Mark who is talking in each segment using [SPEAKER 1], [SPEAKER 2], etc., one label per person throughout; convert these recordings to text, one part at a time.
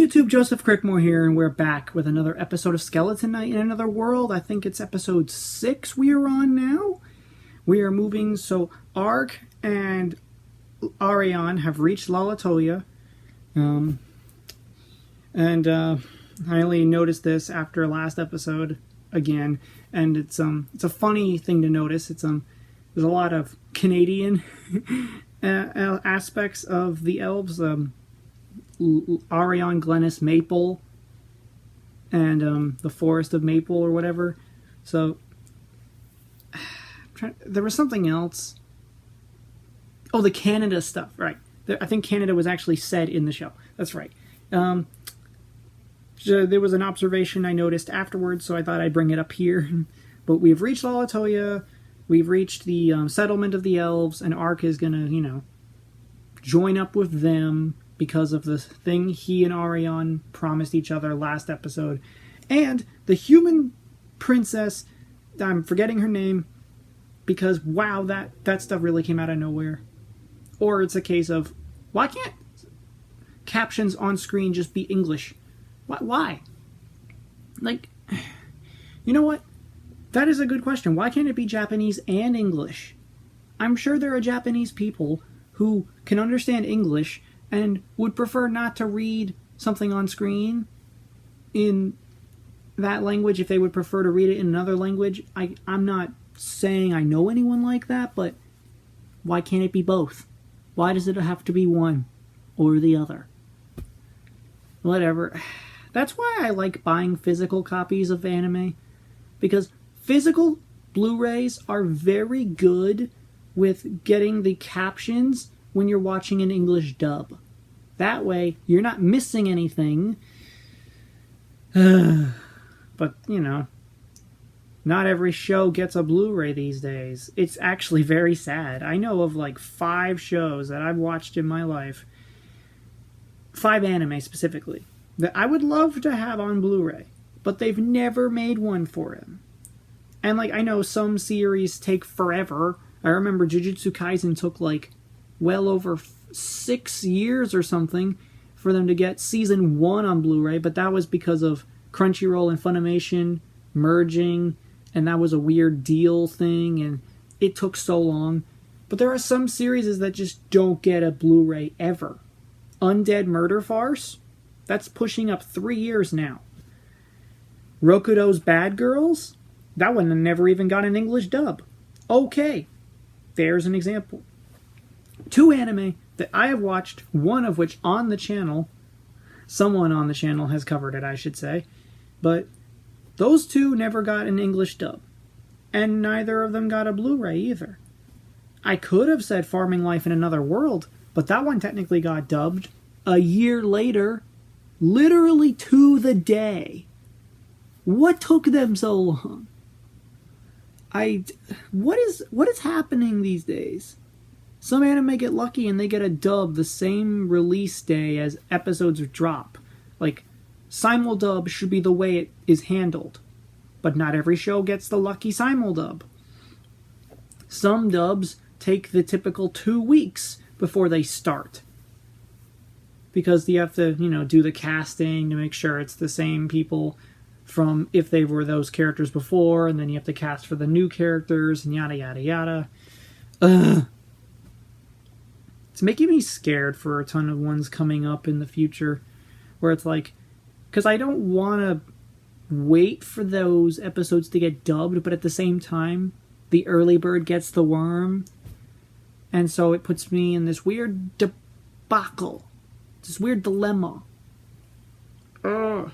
[SPEAKER 1] YouTube, Joseph Crickmore here, and we're back with another episode of Skeleton Knight in Another World. I think it's episode 6 we are on now. We are moving, so Ark and Ariane have reached Lalatoya. I only noticed this after last episode again, and it's a funny thing to notice. There's a lot of Canadian aspects of the elves. Ariane, Glenys, Maple, and the Forest of Maple or whatever. So there was something else. Oh, the Canada stuff, right? I think Canada was actually said in the show. That's right. So there was an observation I noticed afterwards, so I thought I'd bring it up here. But we've reached Lalatoya, we've reached the settlement of the elves, and Ark is gonna, join up with them because of the thing he and Ariane promised each other last episode. And the human princess, I'm forgetting her name, because wow, that stuff really came out of nowhere. Or it's a case of, why can't captions on screen just be English? Why? Like, you know what? That is a good question. Why can't it be Japanese and English? I'm sure there are Japanese people who can understand English and would prefer not to read something on screen in that language if they would prefer to read it in another language. I'm not saying I know anyone like that, but why can't it be both? Why does it have to be one or the other? Whatever. That's why I like buying physical copies of anime, because physical Blu-rays are very good with getting the captions when you're watching an English dub. That way, you're not missing anything. But, not every show gets a Blu-ray these days. It's actually very sad. I know of like 5 shows that I've watched in my life, 5 anime specifically, that I would love to have on Blu-ray, but they've never made one for him. And I know some series take forever. I remember Jujutsu Kaisen took well over 6 years or something for them to get season 1 on Blu-ray, but that was because of Crunchyroll and Funimation merging, and that was a weird deal thing, and it took so long. But there are some series that just don't get a Blu-ray ever. Undead Murder Farce, that's pushing up 3 years now. Rokudo's Bad Girls, that one never even got an English dub. Okay, there's an example. 2 anime that I have watched, one of which on the channel, someone on the channel has covered it, I should say, but those 2 never got an English dub, and neither of them got a Blu-ray either. I could have said Farming Life in Another World, but that one technically got dubbed a year later, literally to the day. What took them so long? What is happening these days? Some anime get lucky and they get a dub the same release day as episodes drop. Simuldub should be the way it is handled. But not every show gets the lucky simuldub. Some dubs take the typical 2 weeks before they start, because you have to, do the casting to make sure it's the same people from if they were those characters before, and then you have to cast for the new characters, and yada yada yada. It's making me scared for a ton of ones coming up in the future, where it's because I don't want to wait for those episodes to get dubbed, but at the same time, the early bird gets the worm, and so it puts me in this weird debacle, this weird dilemma. And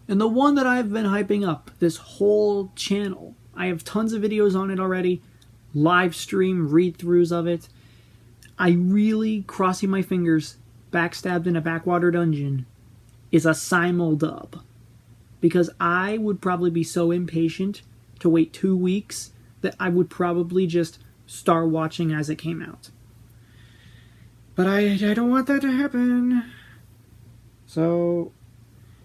[SPEAKER 1] the one that I've been hyping up, this whole channel, I have tons of videos on it already, live stream read-throughs of it. I really, crossing my fingers, backstabbed in a backwater dungeon, is a simuldub. Because I would probably be so impatient to wait 2 weeks that I would probably just start watching as it came out. But I don't want that to happen. So,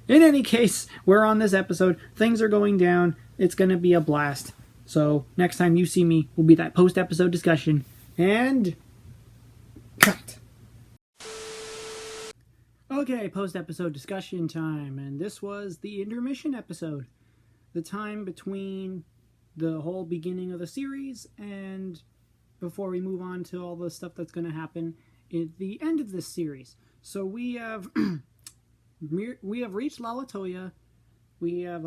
[SPEAKER 1] in any case, we're on this episode. Things are going down. It's going to be a blast. So, next time you see me will be that post-episode discussion. And cut. Okay, post-episode discussion time, and this was the intermission episode. The time between the whole beginning of the series and before we move on to all the stuff that's going to happen at the end of this series. So we have reached Lalatoya. We have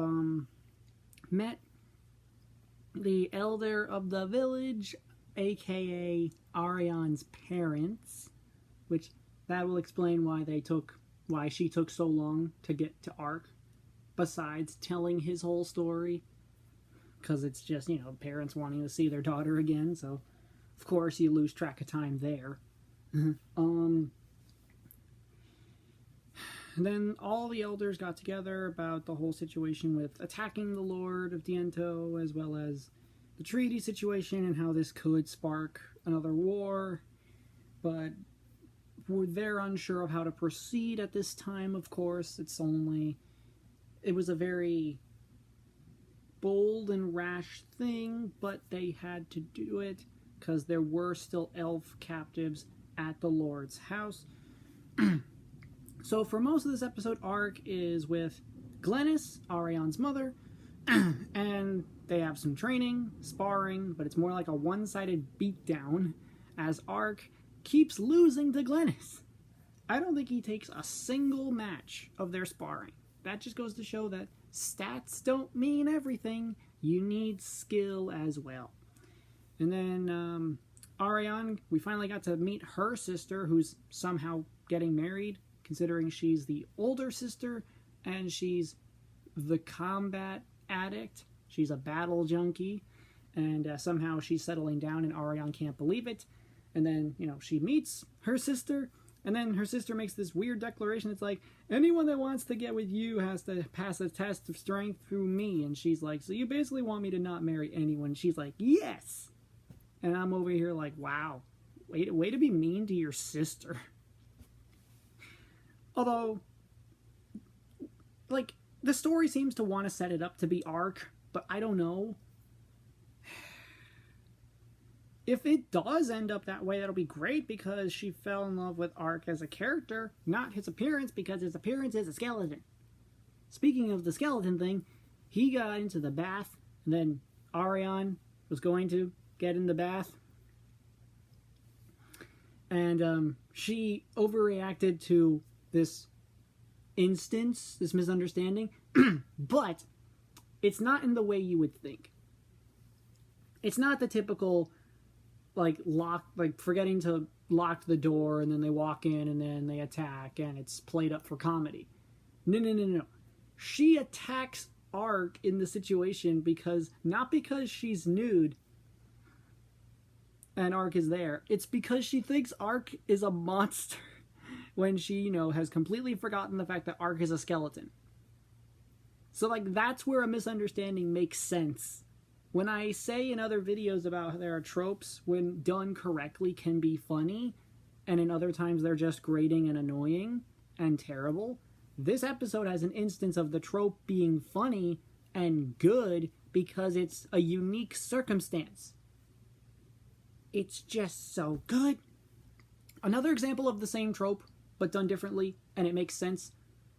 [SPEAKER 1] met the elder of the village, aka Ariane's parents, which that will explain why she took so long to get to Ark, besides telling his whole story. Because it's just, parents wanting to see their daughter again, so of course you lose track of time there. Then all the elders got together about the whole situation with attacking the Lord of Diento, as well as the treaty situation and how this could spark another war. But they're unsure of how to proceed at this time, of course. It was a very bold and rash thing, but they had to do it because there were still elf captives at the Lord's house. So for most of this episode, Ark is with Glenys, Ariane's mother, and they have some training, sparring, but it's more like a one-sided beatdown as Ark keeps losing to Glenys. I don't think he takes a single match of their sparring. That just goes to show that stats don't mean everything. You need skill as well. And then Ariane, we finally got to meet her sister, who's somehow getting married, considering she's the older sister and she's the combat addict. She's a battle junkie, and somehow she's settling down, and Ariane can't believe it. And then, she meets her sister, and then her sister makes this weird declaration. It's like, anyone that wants to get with you has to pass a test of strength through me. And she's like, so you basically want me to not marry anyone? She's like, yes! And I'm over here like, wow, way to be mean to your sister. Although, the story seems to want to set it up to be Ark, but I don't know. If it does end up that way, that'll be great, because she fell in love with Ark as a character, not his appearance, because his appearance is a skeleton. Speaking of the skeleton thing, he got into the bath, and then Ariane was going to get in the bath, and she overreacted to this instance, this misunderstanding, but it's not in the way you would think. It's not the typical forgetting to lock the door and then they walk in and then they attack and it's played up for comedy. No. She attacks Ark in the situation not because she's nude and Ark is there. It's because she thinks Ark is a monster when she, has completely forgotten the fact that Ark is a skeleton. So, that's where a misunderstanding makes sense. When I say in other videos about how there are tropes, when done correctly, can be funny, and in other times they're just grating and annoying and terrible, this episode has an instance of the trope being funny and good because it's a unique circumstance. It's just so good. Another example of the same trope, but done differently, and it makes sense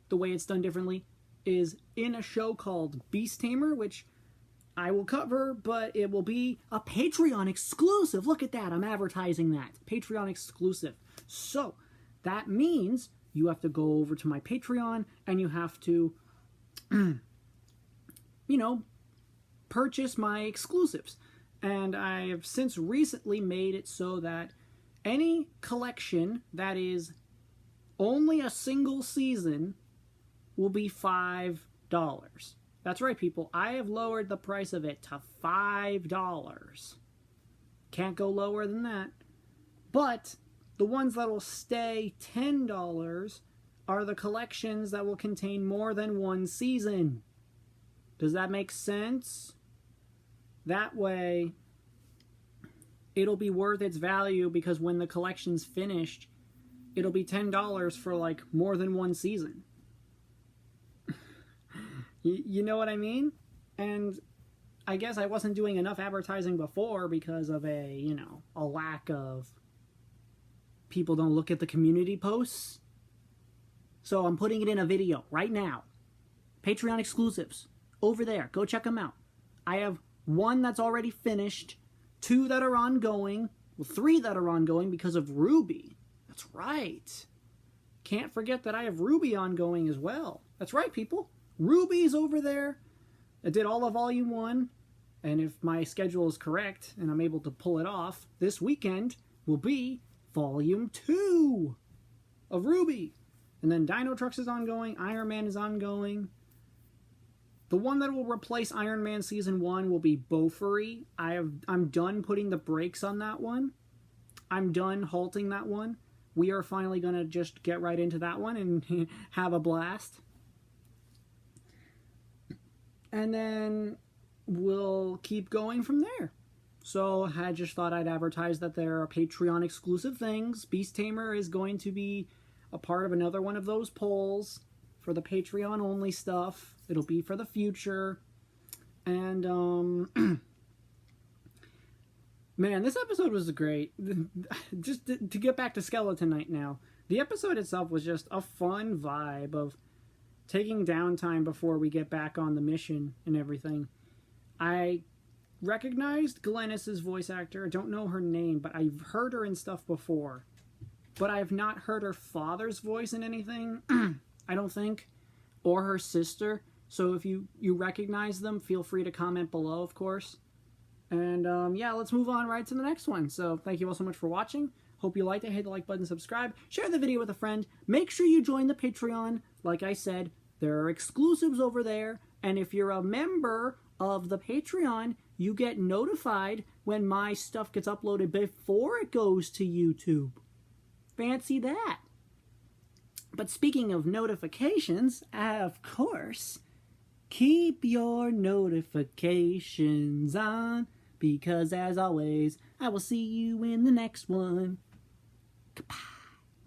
[SPEAKER 1] the way it's done differently, is in a show called Beast Tamer, which I will cover, but it will be a Patreon exclusive. Look at that, I'm advertising that. Patreon exclusive. So, that means you have to go over to my Patreon, and you have to, purchase my exclusives. And I have since recently made it so that any collection that is only a single season will be $5. That's right, people. I have lowered the price of it to $5. Can't go lower than that. But the ones that will stay $10 are the collections that will contain more than one season. Does that make sense? That way, it'll be worth its value, because when the collection's finished, it'll be $10 for more than one season. You know what I mean? And I guess I wasn't doing enough advertising before because of a lack of people don't look at the community posts. So I'm putting it in a video right now. Patreon exclusives over there. Go check them out. I have 1 that's already finished, 2 that are ongoing, well, 3 that are ongoing because of Ruby. That's right. Can't forget that I have Ruby ongoing as well. That's right, people. Ruby's over there. I did all of Volume 1, and if my schedule is correct and I'm able to pull it off, this weekend will be Volume 2 of Ruby. And then Dino Trucks is ongoing, Iron Man is ongoing. The one that will replace Iron Man Season 1 will be Beaufry. I'm done putting the brakes on that one. I'm done halting that one. We are finally going to just get right into that one and have a blast. And then we'll keep going from there. So I just thought I'd advertise that there are Patreon exclusive things. Beast Tamer is going to be a part of another one of those polls for the Patreon only stuff. It'll be for the future. And man, this episode was great. Just to get back to Skeleton Knight now, the episode itself was just a fun vibe of taking downtime before we get back on the mission and everything. I recognized Glenys' voice actor. I don't know her name, but I've heard her in stuff before. But I've not heard her father's voice in anything, I don't think, or her sister. So if you recognize them, feel free to comment below, of course. And yeah, let's move on right to the next one. So thank you all so much for watching. Hope you liked it. Hit the like button, subscribe, share the video with a friend. Make sure you join the Patreon. Like I said, there are exclusives over there. And if you're a member of the Patreon, you get notified when my stuff gets uploaded before it goes to YouTube. Fancy that. But speaking of notifications, of course, keep your notifications on, because as always, I will see you in the next one. Goodbye.